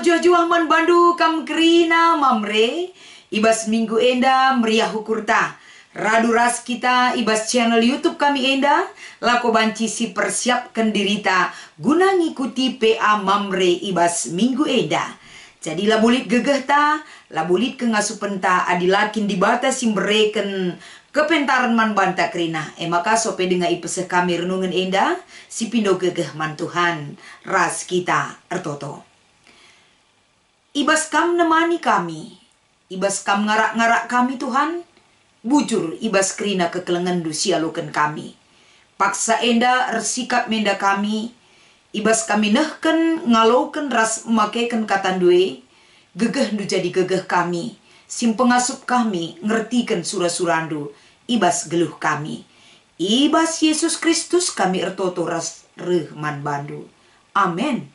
mejuah-juah man bandu kam kerina mamre. Ibas minggu enda meriah hukurta. Radu ras kita ibas channel YouTube kami enda. Lako banci si persiapkan dirita. Guna ngikuti PA mamre ibas minggu enda. Jadi labulit gegeh ta. Labulit ke ngasupenta adilakin dibatas simbereken kepentaran man banta kerina. Maka sope dengan ipeseh kami renungan enda. Si pindo gegeh man Tuhan. Ras kita ertoto. Ibas kam nemani kami. Ibas kam ngarak-ngarak kami Tuhan. Bujur ibas kerina kekelengan dusia luken kami. Paksa enda ersikap menda kami. Ibas kami nehken ngalauken ras makeken katandue. Gegeh du jadi gegeh kami. Sim pengasup kami ngertiken surah-surandu. Ibas geluh kami. Ibas Yesus Kristus kami ertoto ras rehman bandu. Amin.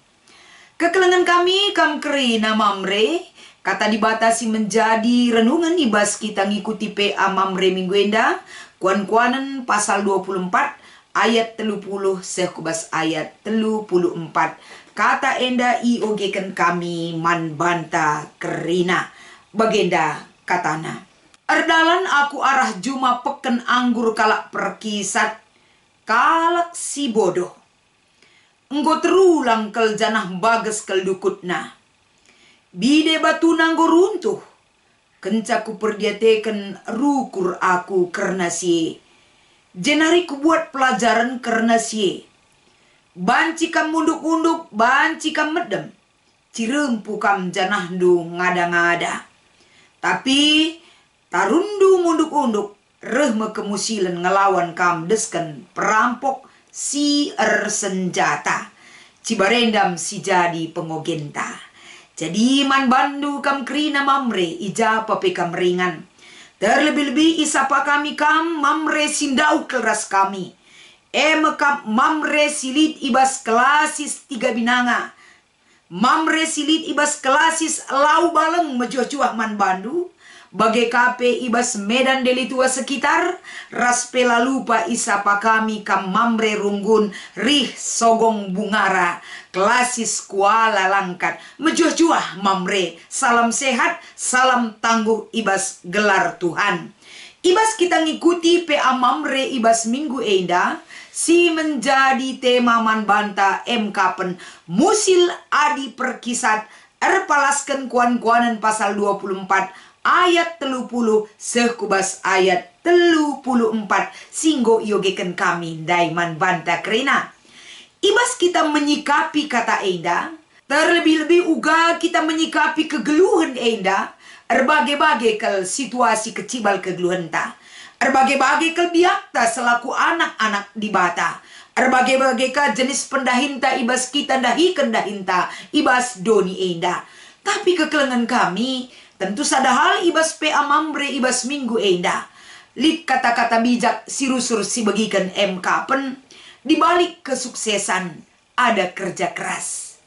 Kekelengan kami kam kerina mamre. Kata dibatasi menjadi renungan ibas kita ngikuti PA mamre minggu enda. Kuan-kuanan pasal 24 ayat 30 sekubas ayat 34. Kata enda iogeken kami man banta kerina. Bagenda katana. Erdalan aku arah juma peken anggur kalak perkisat. Kalak si bodoh. Enggo terulang kel janah bages kel dukutna. Bide batu nanggo runtuh. Kencaku perdiateken rukur aku karena sie. Jenari ku buat pelajaran karena sie. Banci kam munduk-unduk, banci kam medem. Cirempu kam janah du ngada-ngada. Tapi tarundu munduk-unduk. Rehme kemusilan ngelawan kam desken perampok. Si senjata cibarendam si jadi pengogenta. Jadi man bandu kam kerina mamre ija pape kam ringan. Terlebih-lebih isapa kami kam mamre sindau keras kami. Kam mamre silit ibas kelasis 3 binanga. Mamre silit ibas kelasis lau baleng mejuah-juah man bandu. Bagai kape ibas medan delitua sekitar, ras pela lupa isapa kami kam mamre runggun, rih sogong bungara, kelasis kuala langkat, mejuah-juah mamre, salam sehat, salam tangguh ibas gelar Tuhan. Ibas kita ngikuti PA mamre ibas minggu enda, si menjadi tema man banta pen musil adi perkisat, erpalaskan kuan-kuanan pasal 24, ayat 30 sekubas ayat 34 singgo iogeken kami daiman banta kerina. Ibas kita menyikapi kata enda, terlebih-lebih uga kita menyikapi kegeluhan enda, erbagai-bagai kel situasi kecibal kegeluhan ta, erbagai-bagai kel biakta selaku anak-anak di bata, erbagai-bagai ka jenis pendahinta ibas kita dahiken dahinta ibas doni enda. Tapi kekelengan kami tentu sadahal ibas PA mamre ibas minggu enda. Lid kata-kata bijak sirusur si bagikan pen. Dibalik kesuksesan ada kerja keras.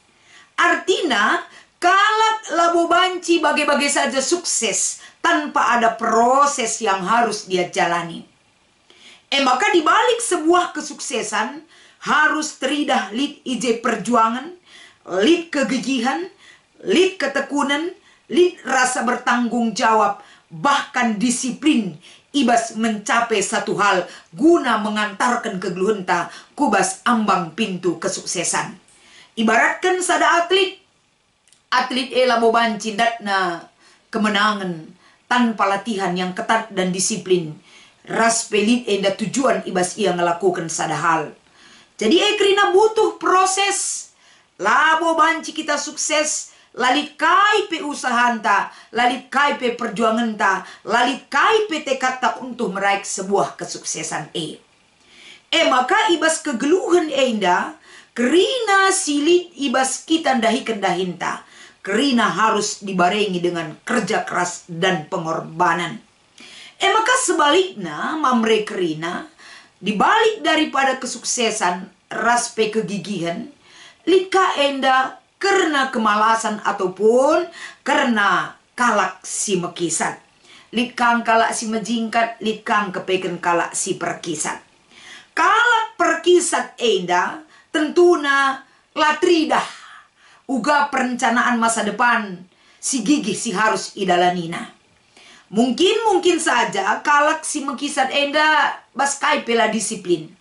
Artinya kalak labo banci bagai-bagai saja sukses tanpa ada proses yang harus dia jalani. Maka dibalik sebuah kesuksesan harus teridah lid ije perjuangan, lid kegigihan, lid ketekunan, lid rasa bertanggung jawab, bahkan disiplin ibas mencapai satu hal guna mengantarkan kegeluhenta kubas ambang pintu kesuksesan. Ibaratkan sada atlet elamo banci datna kemenangan tanpa latihan yang ketat dan disiplin. Ras pelit enda tujuan ibas ia ngelakukan sada hal. Jadi kerina butuh proses. Labo banci kita sukses. Lalit kai pe usahanta, lalit kai pe perjuanganta, lalit kai pe tekadta untuk meraih sebuah kesuksesan maka ibas kegeluhan enda, kerina silit ibas kita dahiken dahinta, kerina harus dibarengi dengan kerja keras dan pengorbanan. Maka sebaliknya mamre kerina, dibalik daripada kesuksesan ras pe kegigihan, lika enda karena kemalasan ataupun karena kalak si mekisat. Litkang kalak si mejingkat, litkang kepeken kalak si perkisat. Kalak perkisat enda tentuna latridah uga perencanaan masa depan si gigih si harus idalanina. Mungkin saja kalak si mekisat enda baskai pela disiplin.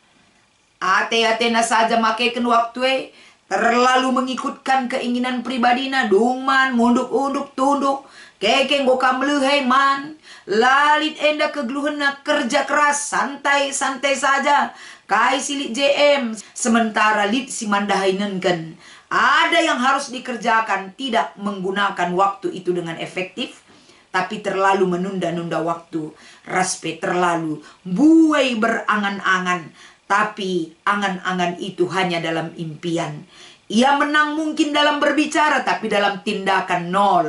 Ate-atena saja makaikan waktu terlalu mengikutkan keinginan pribadina, dungman, munduk-unduk, tunduk, kekeng goka melehai man, lalit enda kegeluhena kerja keras, santai-santai saja, kai silik JM, sementara lit si mandahainenken. Ada yang harus dikerjakan, tidak menggunakan waktu itu dengan efektif, tapi terlalu menunda-nunda waktu, raspe terlalu, buai berangan-angan, tapi angan-angan itu hanya dalam impian. Ia menang mungkin dalam berbicara, tapi dalam tindakan nol.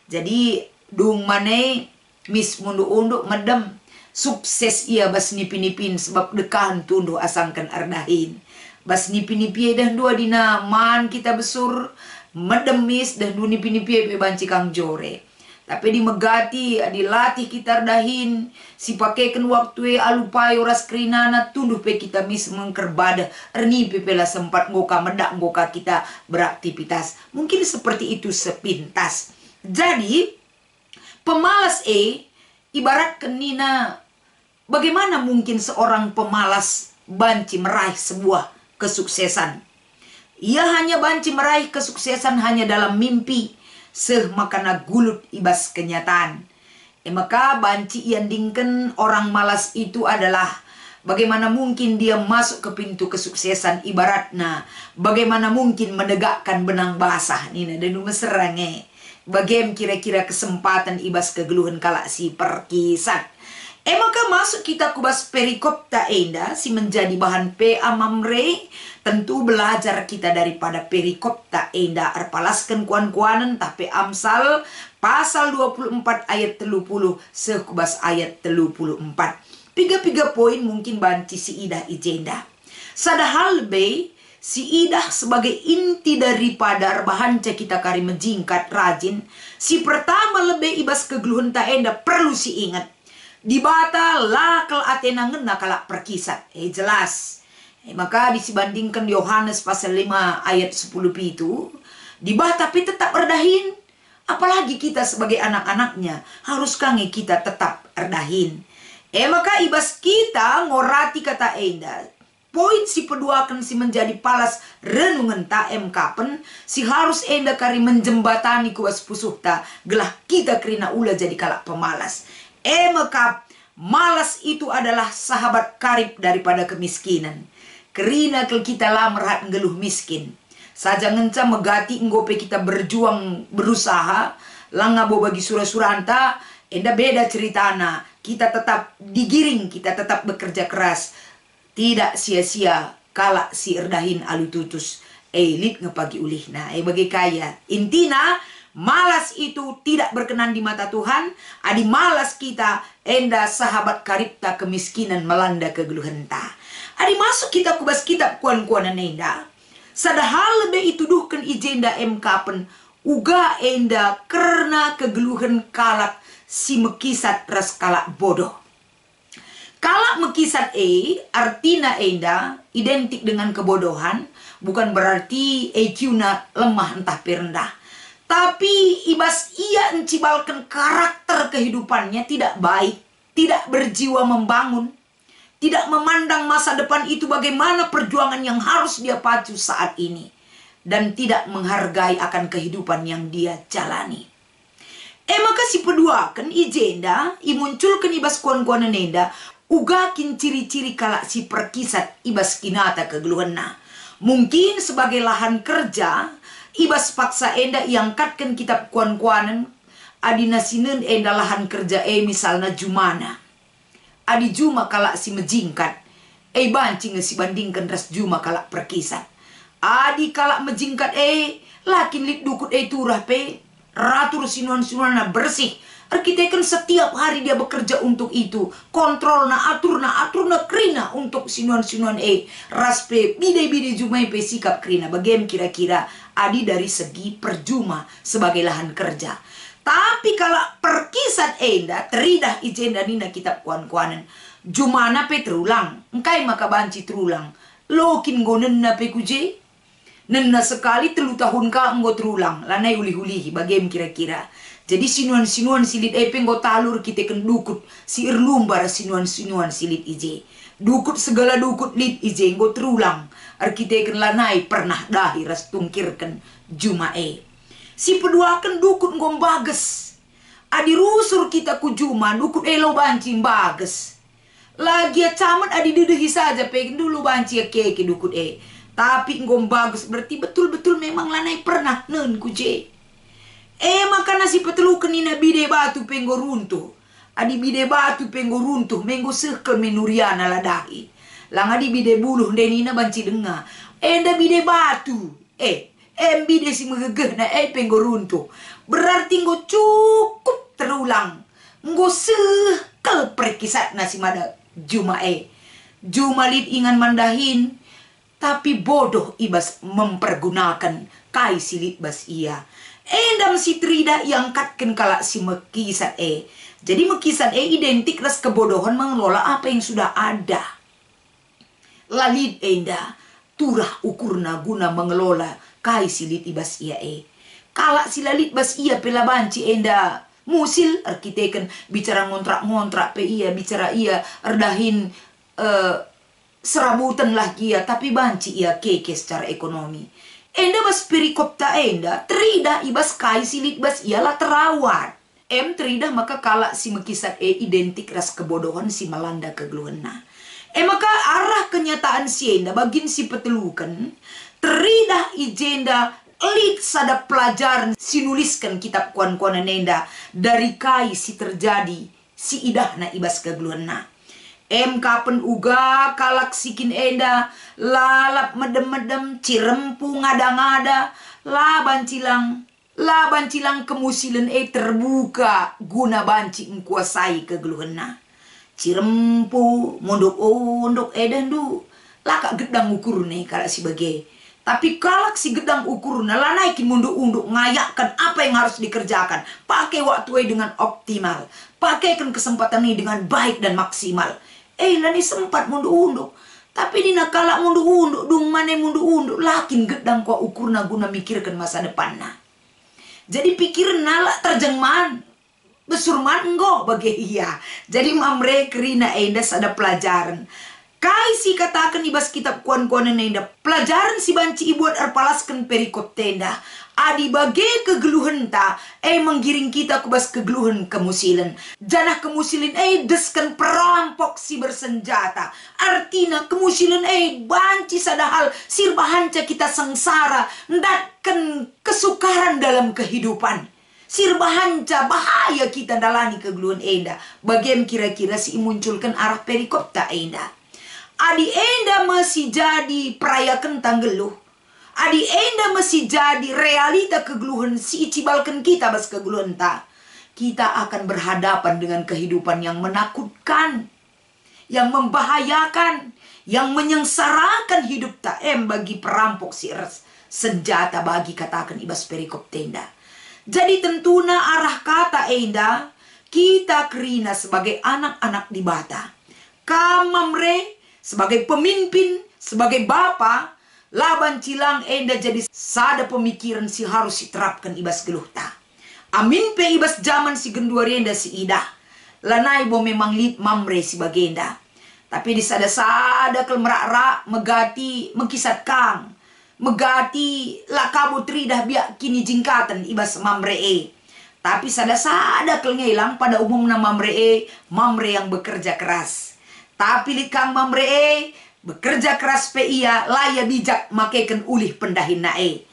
Jadi, dung mane, mis mundu-unduk medem, sukses ia bas nipi-nipin, sebab dekahan tunduh asangkan ardahin. Bas nipi-nipi dah dua dina, man kita besur, medem mis, dah dua nipi-nipi banci kang jore. Tapi di megati, dilatih kita dahin, si pakaikan waktu alupai oras kerinana, tunduh pe kita mis mengkerbada, erni pepela sempat ngoka medak ngoka kita beraktivitas. Mungkin seperti itu sepintas. Jadi, pemalas ibarat kenina, bagaimana mungkin seorang pemalas banci meraih sebuah kesuksesan? Ia hanya banci meraih kesuksesan hanya dalam mimpi, makana gulut ibas kenyataan. Maka banci iandingkan orang malas itu adalah bagaimana mungkin dia masuk ke pintu kesuksesan, ibaratnya bagaimana mungkin menegakkan benang basah nina dan meserange. Bagaimana kira-kira kesempatan ibas kegeluhan kalak si perkisat. Maka masuk kita kubas perikop ta enda si menjadi bahan amamre. Tentu belajar kita daripada perikop ta enda arpalaskan kuan-kuanan tapi Amsal pasal 24 ayat 30 sekubas ayat 34. Piga-piga poin mungkin banci si idah ijenda. Sadahal be si idah sebagai inti daripada bahan kita kari menjingkat rajin. Si pertama lebih ibas kegeluhan ta enda perlu si ingat. Dibata lakal atena ngena kalak perkisat. Jelas. Maka disibandingkan Yohanes pasal 5 ayat 10 itu. Dibata tapi tetap erdahin. Apalagi kita sebagai anak-anaknya. Harus kange kita tetap erdahin. Maka ibas kita ngorati kata enda. Poin si peduakan si menjadi palas renungan ta kapen. Si harus enda kari menjembatani kuas pusuh ta. Gelah kita kerina ula jadi kalak pemalas. Maka malas itu adalah sahabat karib daripada kemiskinan. Kerina kel kita lamrat ngeluh miskin. Saja ngenca megati ngope kita berjuang berusaha. Langabo bagi surah-suranta. Enda beda ceritana. Kita tetap digiring, kita tetap bekerja keras. Tidak sia-sia kalak si erdahin alututus. Lit ngepagi ulihna. Bagi kaya. Intina, malas itu tidak berkenan di mata Tuhan. Adi malas kita, enda sahabat karibta kemiskinan melanda kegeluhan ta. Adi masuk kita kubas kitab kuan-kuanan enda. Sadahal lebih itu duhkan ijenda kapen. Uga enda karena kegeluhan kalak si mekisat ras kalak bodoh. Kalak mekisat artina enda identik dengan kebodohan. Bukan berarti EQ-na lemah entah perendah. Tapi ibas ia encibalkan karakter kehidupannya tidak baik. Tidak berjiwa membangun. Tidak memandang masa depan itu bagaimana perjuangan yang harus dia pacu saat ini. Dan tidak menghargai akan kehidupan yang dia jalani. Maka si pedua kan ijenda imunculkan ibas kuan-kuanan enda. Ugakin ciri-ciri kalak si perkisat ibas kinata kegeluhanna. Mungkin sebagai lahan kerja, ibas paksa enda iangkatkan kitab kuan-kuanan. Adina sinen enda lahan kerja misalnya jumana. Adi juma kalak si mejingkat. Bancing si bandingkan ras juma kalak perkisat. Adi kalak mejingkat lakin lit dukut turah pe. Ratur sinuan-sinuan bersih. Arkiteken setiap hari dia bekerja untuk itu. Kontrol na atur na krina untuk sinuan-sinuan raspe bide-bide jumai pe sikap krina. Bagaimana kira-kira adi dari segi perjuma sebagai lahan kerja. Tapi kalau perkisat enda teridah ijenda nina kitab kuan-kuanan. Jumana pe terulang. Engkai maka banci terulang. Lokin gonen na pe kuje. Nena sekali 3 tahun ka enggo terulang. Lanai uli-uli bagem kira-kira. Jadi sinuan-sinuan silit nggo talur kita ken dukut. Si irlumbar sinuan-sinuan silit ije. Dukut segala dukut lit ije nggo terulang. Kita ken lanai pernah dahi ras tungkirkan jumae. Si peduakan dukut nggo bages. Adi rusur kita ku juma dukut elo banci bages. Lagi camat adi dedehi saja pengen dulu banci keke dukut Tapi ngom bagus berarti betul-betul memang lanai pernah nen kuje. Maka nasi petelu kenina bide batu penggo runtuh. Adi bide batu penggo runtuh menggo sekel menuriana ladahi. Lang adi bide buluh denina banci denga. Enda bide batu. Bide si megegeh na penggo runtuh. Berarti nggo cukup terulang. Nggo sekel perkisat nasi mada jumae. Jumalit ingan mandahin. Tapi bodoh ibas mempergunakan kai silit bas ia. Endam si trida yang katken kalak si mekisat Jadi mekisat identik ras kebodohan mengelola apa yang sudah ada. Lalit enda turah ukurna guna mengelola kai silit ibas ia Kalak si lalit bas ia pela banci enda musil arkiteken bicara ngontrak-ngontrak pe ia bicara ia erdahin serabutan lah kia tapi banci ia keke secara ekonomi. Enda bas perikopta enda trida ibas kai silit bas ialah terawat. Trida maka kalak si mekisat identik ras kebodohan si melanda kegeluhena. Maka arah kenyataan si enda bagin si petelukan trida ijenda elit sada pelajaran si nuliskan kitab kuan-kuanan enda dari kai si terjadi si idahna ibas kegeluhena. Kapan uga kalak sikin enda lalap medem-medem cirempu ngada-ngada laban cilang kemusilan terbuka guna banci ngkuasai kegeluhena. Cirempu mondok-ondok edendu laka gedang ukur nih kalak si bagai. Tapi kalak si gedang ukur lanaikin munduk-unduk ngayakkan apa yang harus dikerjakan. Pakai waktu dengan optimal. Pakaikan kesempatan ini dengan baik dan maksimal. Lani sempat mundu-unduk. Tapi dina kalak mundu-unduk, dung mana mundu-unduk, lakin gedang kau ukurna guna mikirkan masa depanna. Jadi pikiran nala terjengman, besurman enggo bagi iya. Jadi mamre kerina endas ada pelajaran. Kai si katakan ibas kitab kuan-kuanan enda pelajaran si banci ibuat erpalaskan perikop tenda. Adi bage kegeluhan ta menggiring kita ke bas kegeluhan kemusilan. Janah kemusilan deskan perampok si bersenjata. Artina kemusilan banci sadahal sirbahanca kita sengsara. Ndatkan kesukaran dalam kehidupan. Sirbahanca bahaya kita dalani kegeluhan enda. Bagian kira-kira si munculkan arah perikop ta enda. Adi enda masih jadi perayakan tanggeluh. Adi enda masih jadi realita kegeluhan si icibalkan kita bas kegeluhan ta. Kita akan berhadapan dengan kehidupan yang menakutkan, yang membahayakan, yang menyengsarakan hidup ta bagi perampok si senjata bagi katakan ibas perikop tenda. Jadi tentuna arah kata enda kita kerina sebagai anak-anak di bata. Kamamre sebagai pemimpin, sebagai bapa, laban cilang enda jadi sada pemikiran si harus diterapkan ibas geluh ta. Amin pe ibas zaman si genduari enda si idah. Lanai bo memang lid mamre si bagenda. Tapi di sada-sada kel merak-rak megati mengkisat kang. Megati lakabu tridah biak kini jingkatan ibas mamre Tapi sada-sada kel ngelang pada umumna mamre mamre yang bekerja keras. Tapi likang mamre bekerja keras pe ia laya bijak makaikan ulih pendahin nae.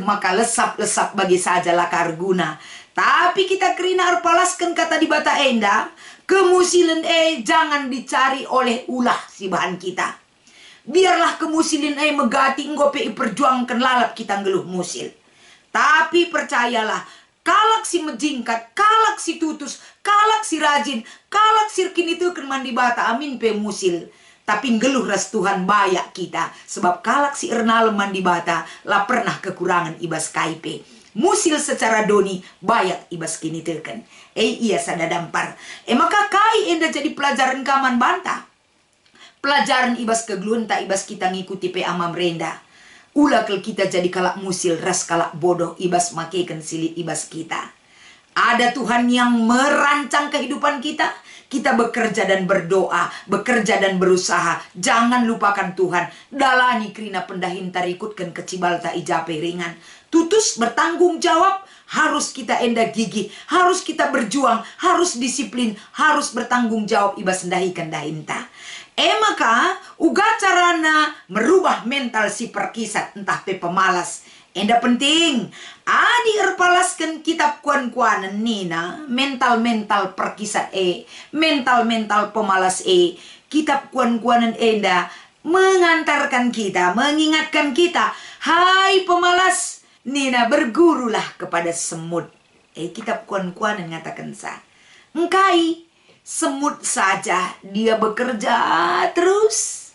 Maka lesap-lesap bagi saja lakar guna. Tapi kita kerina arpalaskan kata di bata enda. Kemusilan jangan dicari oleh ulah si bahan kita. Biarlah kemusilin megati ngope perjuangkan lalap kita ngeluh musil. Tapi percayalah, kalak si mejingkat, kalak si tutus, kalak si rajin, kalak sirkin itu kan mandi bata amin pe musil. Tapi ngeluh ras Tuhan bayak kita. Sebab kalak si ernal mandi bata lah pernah kekurangan ibas kaipe. Musil secara doni bayak ibas kini teken. Iya sada dampar. Maka kai enda jadi pelajaran kaman bantah. Pelajaran ibas kegeluhan tak ibas kita ngikuti pe amam renda. Ula kel kita jadi kalak musil ras kalak bodoh ibas makekan silit ibas kita. Ada Tuhan yang merancang kehidupan kita. Kita bekerja dan berdoa, bekerja dan berusaha. Jangan lupakan Tuhan. Dalani krina pendahin tarikutkan kecibal ta ijape ringan. Tutus bertanggung jawab. Harus kita endah gigi. Harus kita berjuang. Harus disiplin. Harus bertanggung jawab ibas ndahikan dahinta. Maka uga carana merubah mental si perkisat entah pe pemalas. Enda penting, adi erpalaskan kitab kuan-kuanan nina, mental-mental perkisat mental-mental pemalas kitab kuan-kuanan enda mengantarkan kita, mengingatkan kita, hai pemalas, nina bergurulah kepada semut. Kitab kuan-kuanan ngatakan engkai semut saja dia bekerja terus.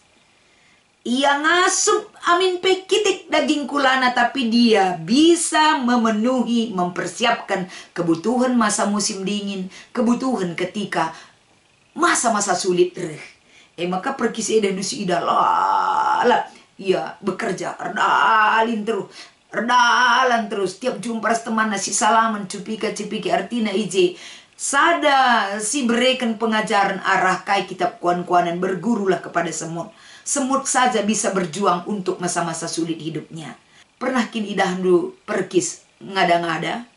Ia ngasup amin pekitik daging kulana, tapi dia bisa memenuhi, mempersiapkan kebutuhan masa musim dingin, kebutuhan ketika masa-masa sulit. Maka perkis eda dusi ida lala. Ia bekerja erdalan terus. Tiap jumpa teman nasi salaman cupika-cipiki artina ije. Sada si berikan pengajaran arah kai kitab kuan-kuanan bergurulah kepada semut. Semut saja bisa berjuang untuk masa-masa sulit hidupnya. Pernah kin idahandu perkis ngada-ngada.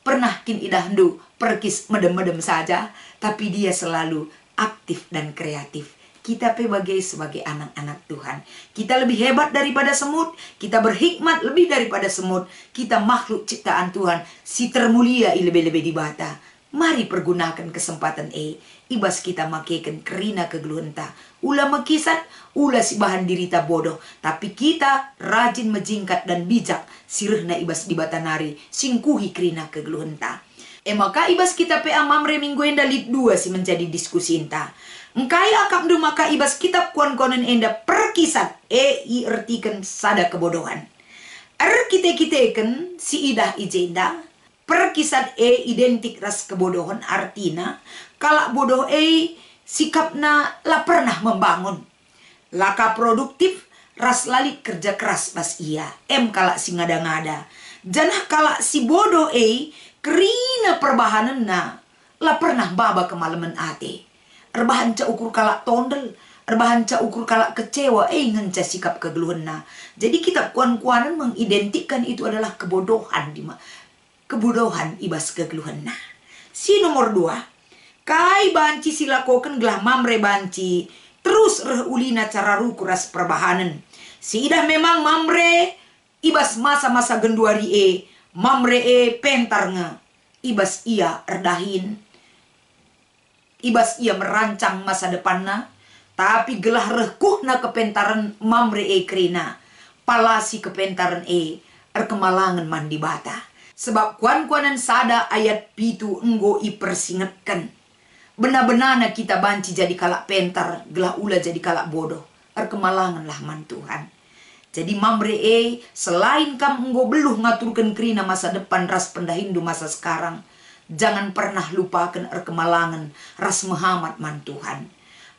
Pernah kin idahandu perkis medem-medem saja. Tapi dia selalu aktif dan kreatif. Kita sebagai anak-anak Tuhan. Kita lebih hebat daripada semut. Kita berhikmat lebih daripada semut. Kita makhluk ciptaan Tuhan. Si termulia lebih-lebih di bata. Mari pergunakan kesempatan ibas kita makekan kerina kegeluhenta. Ula mekisat, ula si bahan dirita bodoh. Tapi kita rajin menjingkat dan bijak. Sirehna ibas di batanari, singkuhi kerina kegeluhenta. Maka ibas kita pe amamre minggu enda lit 2 si menjadi diskusi enta. Engkai akak du maka ibas kitab kuan-kuanan enda perkisat. I ertikan sada kebodohan. Kite-kiteken si idah ijenda. Perkisat identik ras kebodohan artina kalak bodoh sikapna la pernah membangun. Laka produktif ras lali kerja keras bas ia. Kalak si ngada-ngada. Janah kalak si bodoh kerina perbahanan na la pernah baba kemalaman ate. Erbahan ca ukur kalak tondel. Erbahan ca ukur kalak kecewa ngenca sikap kegeluhan na. Jadi kitab kuan-kuanan mengidentikan itu adalah kebodohan kebodohan ibas kegeluhan. Si nomor 2. Kai banci silakokan gelah mamre banci. Terus ulina cara rukuras perbahanan. Si idah memang mamre ibas masa-masa genduari mamre pentar nge. Ibas ia erdahin. Ibas ia merancang masa depanna. Tapi gelah rekuhna kepentaran mamre krina. Palasi kepentaran erkemalangan mandi bata. Sebab kuan-kuanan sada ayat pitu enggo ipersingatkan. Benar-benarnya kita banci jadi kalak pentar, gelah ula jadi kalak bodoh. Erkemalangan lah man Tuhan. Jadi mamre selain kam enggo beluh ngaturkan kerina masa depan ras pendahindu masa sekarang. Jangan pernah lupakan erkemalangan ras Muhammad man Tuhan.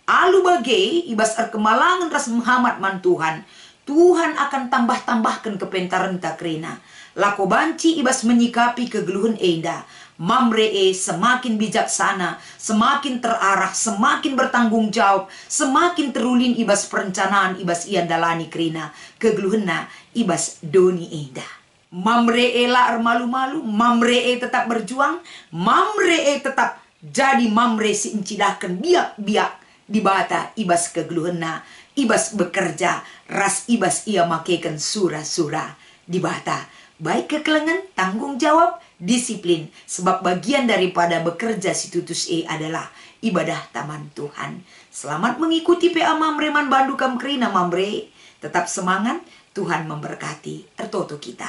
Alu bagai ibas erkemalangan ras Muhammad man Tuhan. Tuhan akan tambah-tambahkan kepentaran tak kerina. Lako banci ibas menyikapi kegeluhan enda. Mamre semakin bijaksana, semakin terarah, semakin bertanggung jawab, semakin terulin ibas perencanaan ibas ian dalani kerina. Kegeluhana ibas doni enda. Mamre la malu-malu, mamre tetap berjuang, mamre tetap jadi mamre si incidahkan biak-biak di bata ibas kegeluhana, ibas bekerja, ras ibas ia makekan surah-surah di bata. Baik kekelengan, tanggung jawab, disiplin. Sebab bagian daripada bekerja si tutus adalah ibadah taman Tuhan. Selamat mengikuti PA Mamre man bandu kam kerina mamre. Tetap semangat, Tuhan memberkati. Tertoto kita.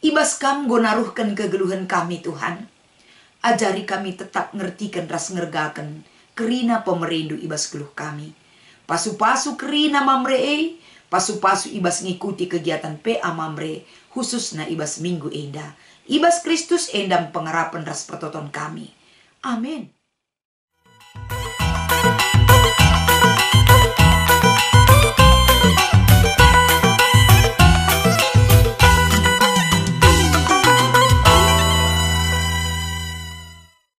Ibas kam gonaruhkan kegeluhan kami Tuhan. Ajari kami tetap ngertikan ras ngergakan kerina pemerindu ibas geluh kami. Pasu-pasu kerina mamre pasu-pasu ibas ngikuti kegiatan PA Mamre. Khususnya ibas minggu enda. Ibas Kristus endam pengarapan ras pertoton kami. Amin.